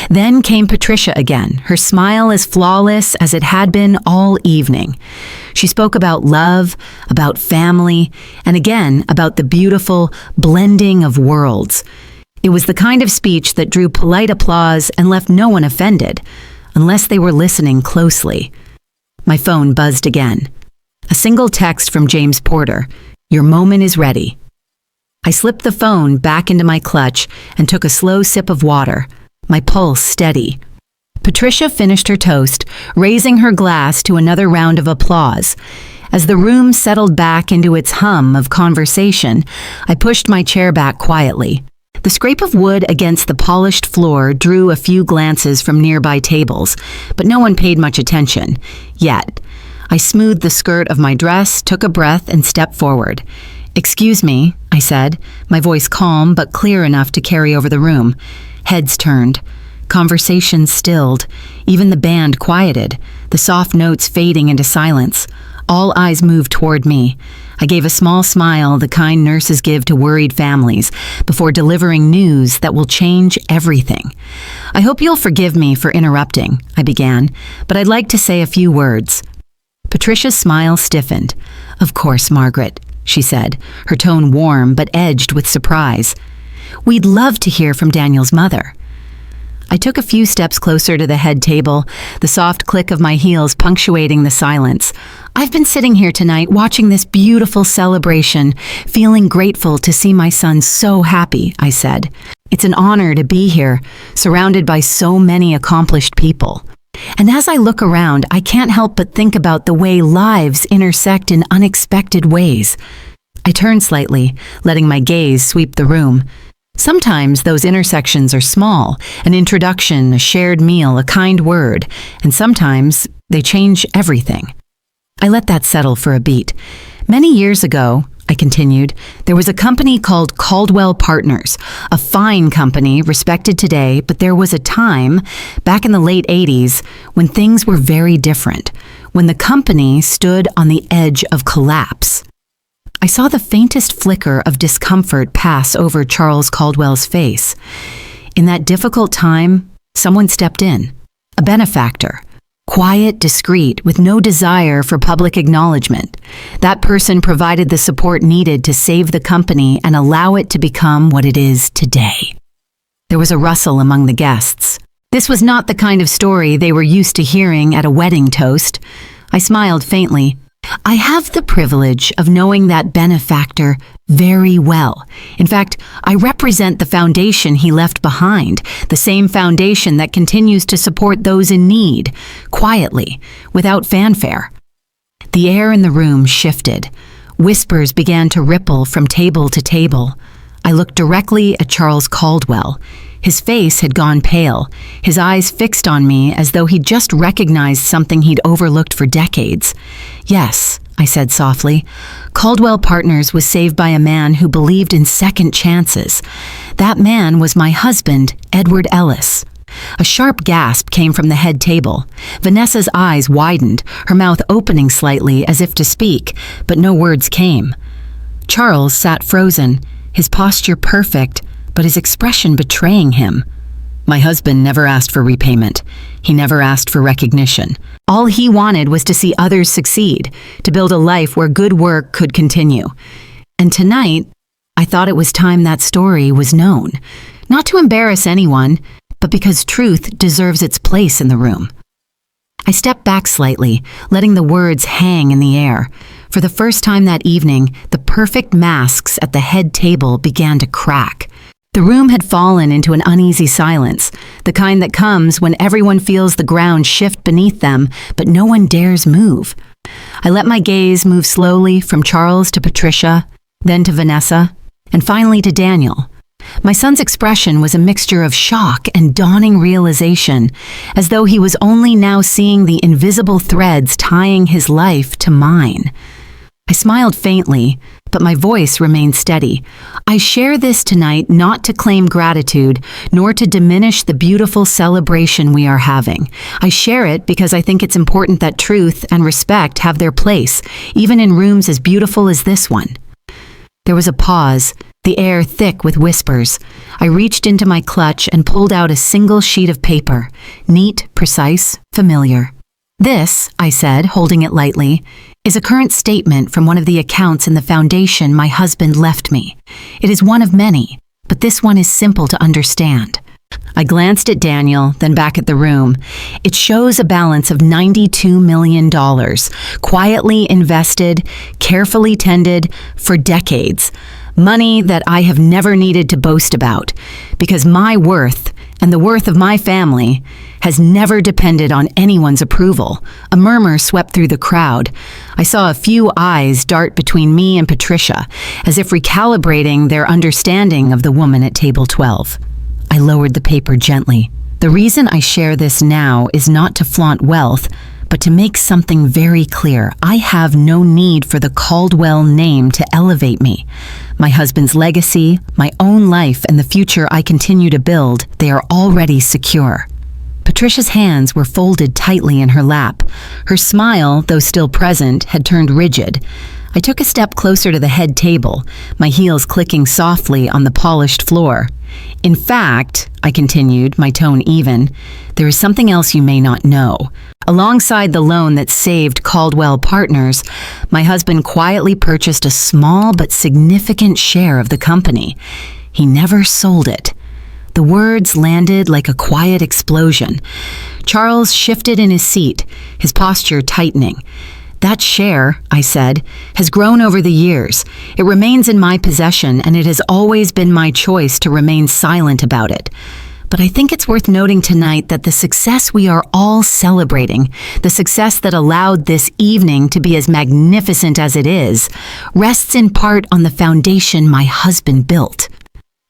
Then came Patricia again, her smile as flawless as it had been all evening. She spoke about love, about family, and again about the beautiful blending of worlds. It was the kind of speech that drew polite applause and left no one offended, unless they were listening closely. My phone buzzed again. A single text from James Porter, "Your moment is ready." I slipped the phone back into my clutch and took a slow sip of water, my pulse steady. Patricia finished her toast, raising her glass to another round of applause. As the room settled back into its hum of conversation, I pushed my chair back quietly. The scrape of wood against the polished floor drew a few glances from nearby tables, but no one paid much attention, yet. I smoothed the skirt of my dress, took a breath, and stepped forward. "Excuse me," I said, my voice calm but clear enough to carry over the room. Heads turned. Conversation stilled. Even the band quieted, the soft notes fading into silence. All eyes moved toward me. I gave a small smile the kind nurses give to worried families before delivering news that will change everything. "I hope you'll forgive me for interrupting," I began, "but I'd like to say a few words." Patricia's smile stiffened. "Of course, Margaret," she said, her tone warm but edged with surprise. "We'd love to hear from Daniel's mother." I took a few steps closer to the head table, the soft click of my heels punctuating the silence. "I've been sitting here tonight watching this beautiful celebration, feeling grateful to see my son so happy," I said. "It's an honor to be here, surrounded by so many accomplished people. And as I look around, I can't help but think about the way lives intersect in unexpected ways." I turned slightly, letting my gaze sweep the room. Sometimes those intersections are small, an introduction, a shared meal, a kind word, and sometimes they change everything. I let that settle for a beat. "Many years ago," I continued, "there was a company called Caldwell Partners, a fine company, respected today, but there was a time, back in the late 80s, when things were very different, when the company stood on the edge of collapse." I saw the faintest flicker of discomfort pass over Charles Caldwell's face. In that difficult time, someone stepped in, a benefactor, quiet, discreet, with no desire for public acknowledgement. That person provided the support needed to save the company and allow it to become what it is today. There was a rustle among the guests. This was not the kind of story they were used to hearing at a wedding toast. I smiled faintly. "I have the privilege of knowing that benefactor very well. In fact, I represent the foundation he left behind, the same foundation that continues to support those in need, quietly, without fanfare." The air in the room shifted. Whispers began to ripple from table to table. I looked directly at Charles Caldwell. His face had gone pale, his eyes fixed on me as though he'd just recognized something he'd overlooked for decades. "Yes," I said softly, "Caldwell Partners was saved by a man who believed in second chances. That man was my husband, Edward Ellis." A sharp gasp came from the head table. Vanessa's eyes widened, her mouth opening slightly as if to speak, but no words came. Charles sat frozen, his posture perfect, but his expression betraying him. "My husband never asked for repayment. He never asked for recognition. All he wanted was to see others succeed, to build a life where good work could continue. And tonight, I thought it was time that story was known. Not to embarrass anyone, but because truth deserves its place in the room. I stepped back slightly, letting the words hang in the air. For the first time that evening, the perfect masks at the head table began to crack. The room had fallen into an uneasy silence, the kind that comes when everyone feels the ground shift beneath them, but no one dares move. I let my gaze move slowly from Charles to Patricia, then to Vanessa, and finally to Daniel. My son's expression was a mixture of shock and dawning realization, as though he was only now seeing the invisible threads tying his life to mine. I smiled faintly, but my voice remained steady. I share this tonight not to claim gratitude, nor to diminish the beautiful celebration we are having. I share it because I think it's important that truth and respect have their place, even in rooms as beautiful as this one. There was a pause, the air thick with whispers. I reached into my clutch and pulled out a single sheet of paper, neat, precise, familiar. "This," I said, holding it lightly, "is a current statement from one of the accounts in the foundation my husband left me. It is one of many, but this one is simple to understand." I glanced at Daniel, then back at the room. It shows a balance of $92 million, quietly invested, carefully tended, for decades. Money that I have never needed to boast about, because my worth, and the worth of my family, has never depended on anyone's approval. A murmur swept through the crowd. I saw a few eyes dart between me and Patricia, as if recalibrating their understanding of the woman at table 12. I lowered the paper gently. The reason I share this now is not to flaunt wealth, but to make something very clear. I have no need for the Caldwell name to elevate me. My husband's legacy, my own life, and the future I continue to build, they are already secure. Patricia's hands were folded tightly in her lap. Her smile, though still present, had turned rigid. I took a step closer to the head table, my heels clicking softly on the polished floor. "In fact," I continued, my tone even, "there is something else you may not know. Alongside the loan that saved Caldwell Partners, my husband quietly purchased a small but significant share of the company. He never sold it." The words landed like a quiet explosion. Charles shifted in his seat, his posture tightening. "That share," I said, "has grown over the years. It remains in my possession, and it has always been my choice to remain silent about it. But I think it's worth noting tonight that the success we are all celebrating, the success that allowed this evening to be as magnificent as it is, rests in part on the foundation my husband built."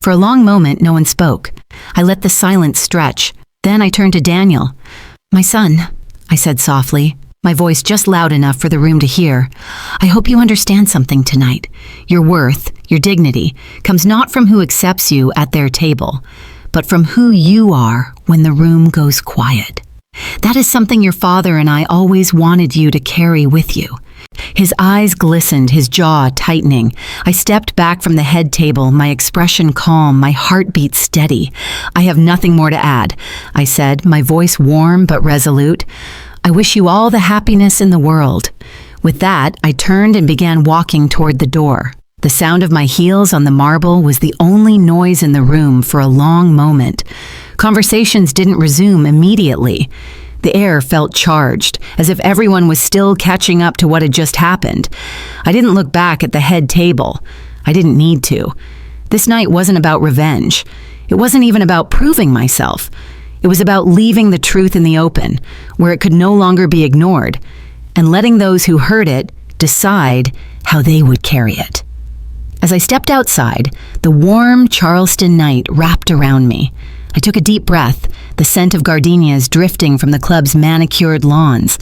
For a long moment, no one spoke. I let the silence stretch. Then I turned to Daniel. "My son," I said softly, my voice just loud enough for the room to hear, "I hope you understand something tonight. Your worth, your dignity, comes not from who accepts you at their table, but from who you are when the room goes quiet. That is something your father and I always wanted you to carry with you." His eyes glistened, his jaw tightening. I stepped back from the head table, my expression calm, my heartbeat steady. "I have nothing more to add," I said, my voice warm but resolute. "I wish you all the happiness in the world." With that, I turned and began walking toward the door. The sound of my heels on the marble was the only noise in the room for a long moment. Conversations didn't resume immediately. The air felt charged, as if everyone was still catching up to what had just happened. I didn't look back at the head table. I didn't need to. This night wasn't about revenge. It wasn't even about proving myself. It was about leaving the truth in the open, where it could no longer be ignored, and letting those who heard it decide how they would carry it. As I stepped outside, the warm Charleston night wrapped around me. I took a deep breath, the scent of gardenias drifting from the club's manicured lawns.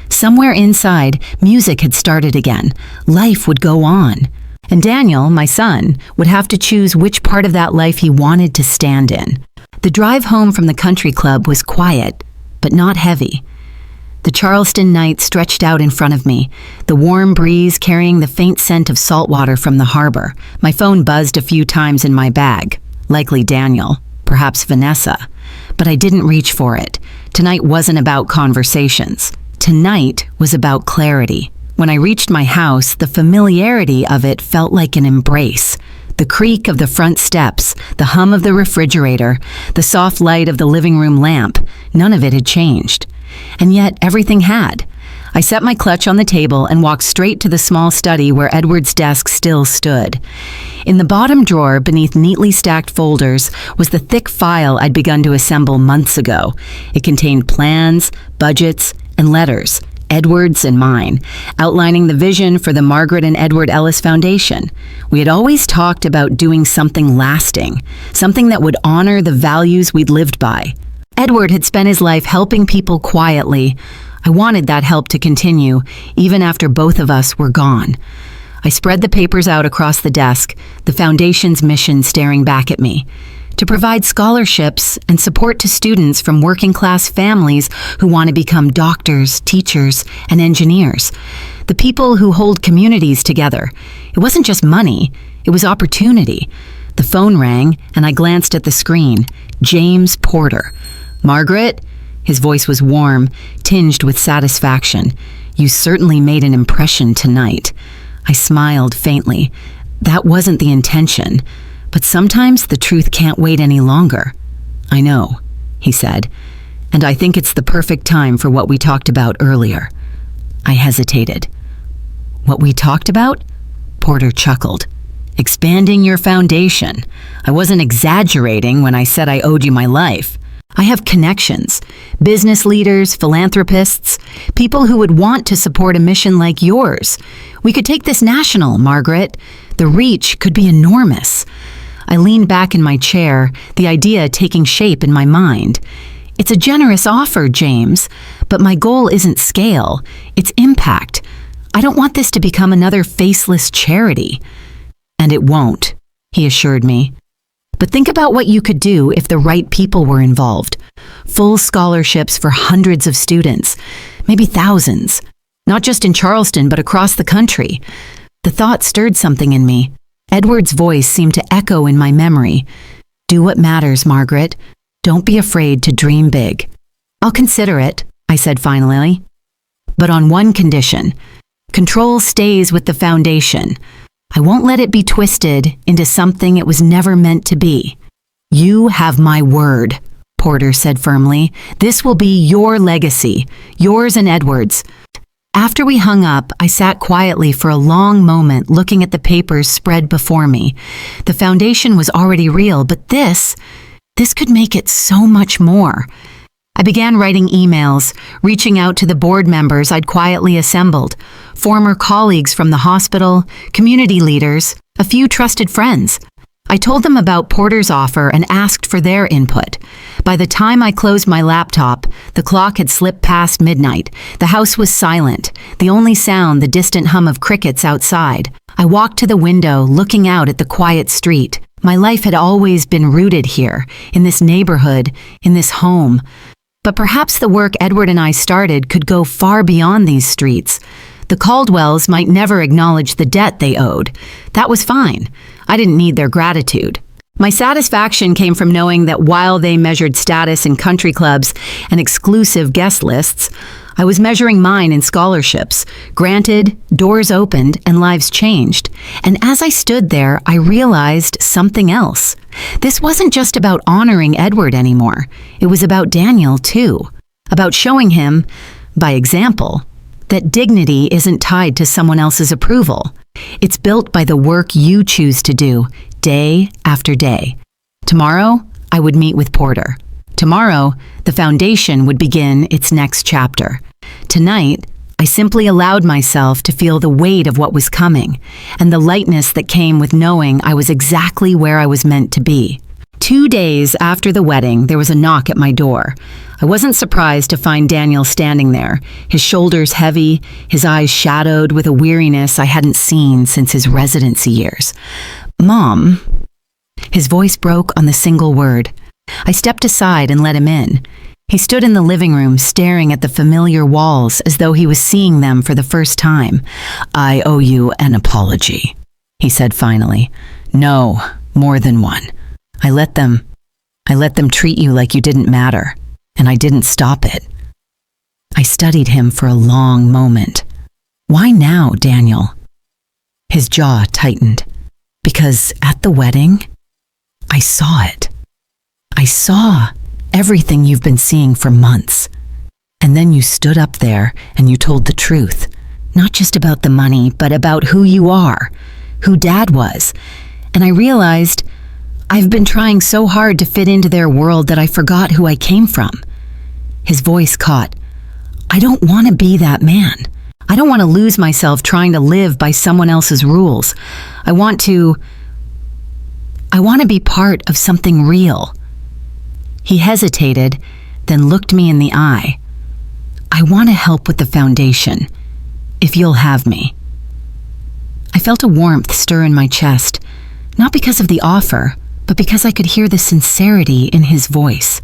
Somewhere inside, music had started again. Life would go on. And Daniel, my son, would have to choose which part of that life he wanted to stand in. The drive home from the country club was quiet, but not heavy. The Charleston night stretched out in front of me, the warm breeze carrying the faint scent of salt water from the harbor. My phone buzzed a few times in my bag. Likely Daniel. Perhaps Vanessa, but I didn't reach for it. Tonight wasn't about conversations. Tonight was about clarity. When I reached my house, the familiarity of it felt like an embrace. The creak of the front steps, the hum of the refrigerator, the soft light of the living room lamp, none of it had changed. And yet everything had. I set my clutch on the table and walked straight to the small study where Edward's desk still stood. In the bottom drawer, beneath neatly stacked folders, was the thick file I'd begun to assemble months ago. It contained plans, budgets, and letters, Edward's and mine, outlining the vision for the Margaret and Edward Ellis Foundation. We had always talked about doing something lasting, something that would honor the values we'd lived by. Edward had spent his life helping people quietly. I wanted that help to continue, even after both of us were gone. I spread the papers out across the desk, the foundation's mission staring back at me. To provide scholarships and support to students from working-class families who want to become doctors, teachers, and engineers. The people who hold communities together. It wasn't just money, it was opportunity. The phone rang, and I glanced at the screen. James Porter. "Margaret?" His voice was warm, tinged with satisfaction. "You certainly made an impression tonight." I smiled faintly. That wasn't the intention. But sometimes the truth can't wait any longer. "I know," he said, "and I think it's the perfect time for what we talked about earlier." I hesitated. "What we talked about?" Porter chuckled. "Expanding your foundation. I wasn't exaggerating when I said I owed you my life. I have connections, business leaders, philanthropists, people who would want to support a mission like yours. We could take this national, Margaret. The reach could be enormous." I leaned back in my chair, the idea taking shape in my mind. "It's a generous offer, James, but my goal isn't scale, it's impact. I don't want this to become another faceless charity." "And it won't," he assured me. "But think about what you could do if the right people were involved. Full scholarships for hundreds of students, maybe thousands, not just in Charleston, but across the country." The thought stirred something in me. Edward's voice seemed to echo in my memory. "Do what matters, Margaret. Don't be afraid to dream big." "I'll consider it," I said finally. "But on one condition. Control stays with the foundation. I won't let it be twisted into something it was never meant to be." "You have my word," Porter said firmly. "This will be your legacy, yours and Edward's." After we hung up, I sat quietly for a long moment looking at the papers spread before me. The foundation was already real, but this could make it so much more. I began writing emails, reaching out to the board members I'd quietly assembled, former colleagues from the hospital, community leaders, a few trusted friends. I told them about Porter's offer and asked for their input. By the time I closed my laptop, the clock had slipped past midnight. The house was silent, the only sound the distant hum of crickets outside. I walked to the window, looking out at the quiet street. My life had always been rooted here, in this neighborhood, in this home. But perhaps the work Edward and I started could go far beyond these streets. The Caldwells might never acknowledge the debt they owed. That was fine. I didn't need their gratitude. My satisfaction came from knowing that while they measured status in country clubs and exclusive guest lists, I was measuring mine in scholarships. Granted, doors opened and lives changed. And as I stood there, I realized something else. This wasn't just about honoring Edward anymore. It was about Daniel, too. About showing him, by example, that dignity isn't tied to someone else's approval. It's built by the work you choose to do, day after day. Tomorrow, I would meet with Porter. Tomorrow, the foundation would begin its next chapter. Tonight, I simply allowed myself to feel the weight of what was coming, and the lightness that came with knowing I was exactly where I was meant to be. 2 days after the wedding, there was a knock at my door. I wasn't surprised to find Daniel standing there, his shoulders heavy, his eyes shadowed with a weariness I hadn't seen since his residency years. "Mom." His voice broke on the single word. I stepped aside and let him in. He stood in the living room staring at the familiar walls as though he was seeing them for the first time. "I owe you an apology," he said finally. "No, more than one. I let them treat you like you didn't matter, and I didn't stop it." I studied him for a long moment. "Why now, Daniel?" His jaw tightened. Because at the wedding, I saw it. I saw everything you've been seeing for months. And then you stood up there and you told the truth. Not just about the money, but about who you are, who Dad was. And I realized I've been trying so hard to fit into their world that I forgot who I came from. His voice caught. I don't want to be that man. I don't want to lose myself trying to live by someone else's rules. I want to be part of something real. He hesitated, then looked me in the eye. I want to help with the foundation, if you'll have me. I felt a warmth stir in my chest, not because of the offer, but because I could hear the sincerity in his voice.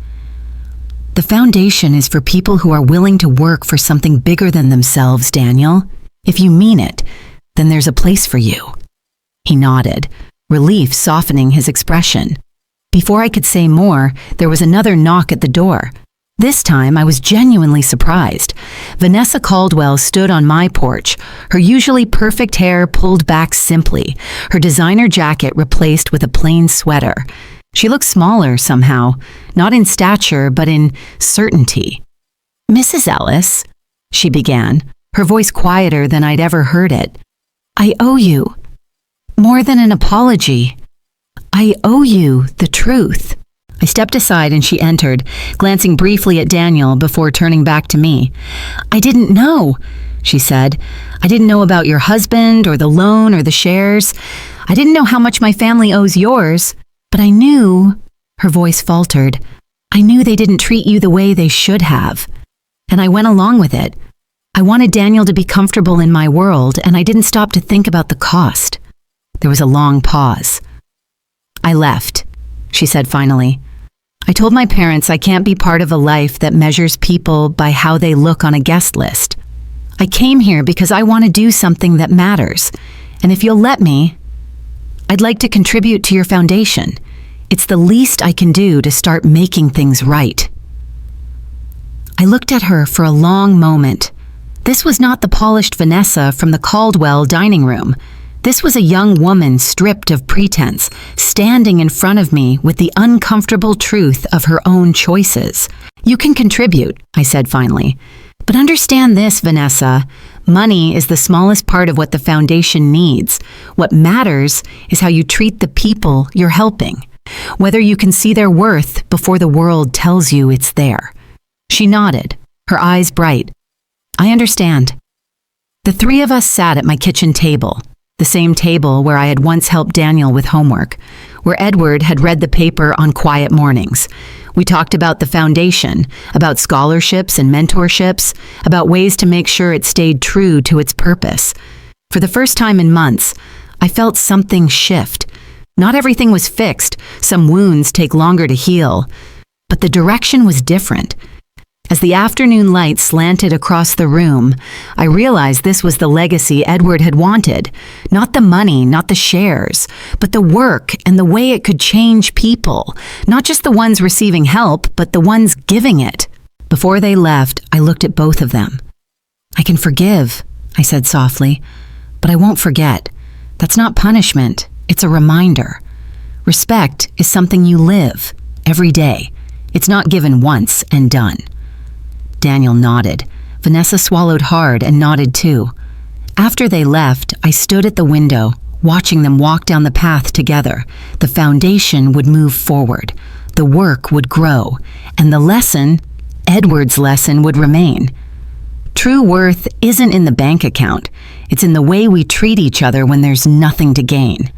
The foundation is for people who are willing to work for something bigger than themselves, Daniel. If you mean it, then there's a place for you. He nodded, relief softening his expression. Before I could say more, there was another knock at the door. This time, I was genuinely surprised. Vanessa Caldwell stood on my porch, her usually perfect hair pulled back simply, her designer jacket replaced with a plain sweater. She looked smaller somehow, not in stature, but in certainty. "Mrs. Ellis," she began, her voice quieter than I'd ever heard it. "I owe you more than an apology. I owe you the truth." I stepped aside and she entered, glancing briefly at Daniel before turning back to me. "I didn't know," she said. "I didn't know about your husband or the loan or the shares. I didn't know how much my family owes yours. But I knew," her voice faltered, "I knew they didn't treat you the way they should have. And I went along with it. I wanted Daniel to be comfortable in my world, and I didn't stop to think about the cost." There was a long pause. "I left," she said finally. "I told my parents I can't be part of a life that measures people by how they look on a guest list. I came here because I want to do something that matters, and if you'll let me, I'd like to contribute to your foundation. It's the least I can do to start making things right." I looked at her for a long moment. This was not the polished Vanessa from the Caldwell dining room. This was a young woman stripped of pretense, standing in front of me with the uncomfortable truth of her own choices. "You can contribute," I said finally. "But understand this, Vanessa. Money is the smallest part of what the foundation needs. What matters is how you treat the people you're helping, whether you can see their worth before the world tells you it's there." She nodded, her eyes bright. "I understand." The three of us sat at my kitchen table, the same table where I had once helped Daniel with homework, where Edward had read the paper on quiet mornings. We talked about the foundation, about scholarships and mentorships, about ways to make sure it stayed true to its purpose. For the first time in months, I felt something shift. Not everything was fixed, some wounds take longer to heal, but the direction was different. As the afternoon light slanted across the room, I realized this was the legacy Edward had wanted. Not the money, not the shares, but the work and the way it could change people. Not just the ones receiving help, but the ones giving it. Before they left, I looked at both of them. "I can forgive," I said softly, "but I won't forget. That's not punishment, it's a reminder. Respect is something you live every day. It's not given once and done." Daniel nodded. Vanessa swallowed hard and nodded too. After they left, I stood at the window, watching them walk down the path together. The foundation would move forward, the work would grow, and the lesson, Edward's lesson, would remain. True worth isn't in the bank account. It's in the way we treat each other when there's nothing to gain.